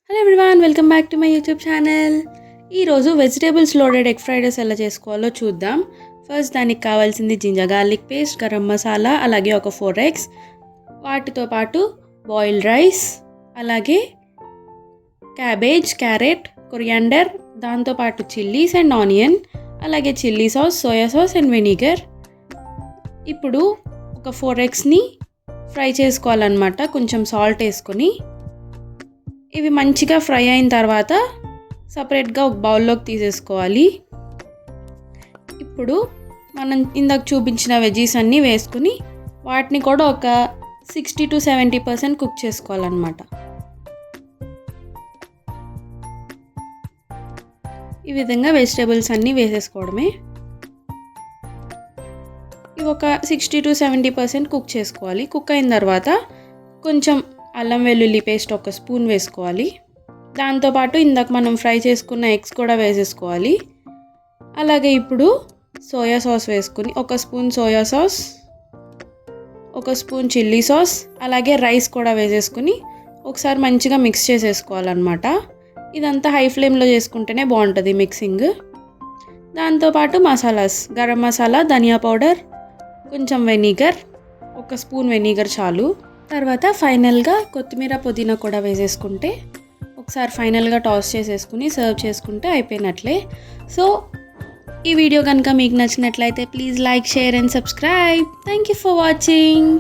Hello everyone, welcome back to my YouTube channel. ఈరోజు vegetables loaded egg fried rice ఎలా చేసుకోవాలో చూద్దాం. First దానికి కావాల్సింది ginger garlic paste, garam masala, అలాగే ఒక 4 eggs, వాటితో పాటు బాయిల్డ్ రైస్, అలాగే క్యాబేజ్, క్యారెట్, కొరియాండర్, దాంతోపాటు చిల్లీస్ అండ్ ఆనియన్, అలాగే chilli sauce, soya sauce and vinegar. ఇప్పుడు ఒక 4 eggsని ఫ్రై చేసుకోవాలన్నమాట, కొంచెం సాల్ట్ వేసుకొని. ఇవి మంచిగా ఫ్రై అయిన తర్వాత సపరేట్గా ఒక బౌల్లోకి తీసేసుకోవాలి. ఇప్పుడు మనం ఇందాక చూపించిన వెజీస్ అన్నీ వేసుకుని వాటిని కూడా ఒక 60 to 70% కుక్ చేసుకోవాలన్నమాట. ఈ విధంగా వెజిటేబుల్స్ అన్నీ వేసేసుకోవడమే. ఇవి ఒక 60 to 70% కుక్ చేసుకోవాలి. కుక్ అయిన తర్వాత కొంచెం అల్లం వెల్లుల్లి పేస్ట్ ఒక స్పూన్ వేసుకోవాలి. దాంతోపాటు ఇందాక మనం ఫ్రై చేసుకున్న ఎగ్స్ కూడా వేసేసుకోవాలి. అలాగే ఇప్పుడు సోయా సాస్ వేసుకుని ఒక స్పూన్ సోయా సాస్, ఒక స్పూన్ చిల్లీ సాస్, అలాగే రైస్ కూడా వేసేసుకుని ఒకసారి మంచిగా మిక్స్ చేసేసుకోవాలన్నమాట. ఇదంతా హై ఫ్లేమ్లో చేసుకుంటేనే బాగుంటుంది మిక్సింగ్. దాంతోపాటు మసాలాస్, గరం మసాలా, ధనియా పౌడర్, కొంచెం వెనిగర్, ఒక స్పూన్ వెనిగర్ చాలు. తర్వాత ఫైనల్గా కొత్తిమీర, పుదీనా కూడా వేసేసుకుంటే ఒకసారి ఫైనల్గా టాస్ చేసేసుకుని సర్వ్ చేసుకుంటే అయిపోయినట్లే. సో ఈ వీడియో కనుక మీకు నచ్చినట్లయితే please like, share and subscribe. Thank you for watching.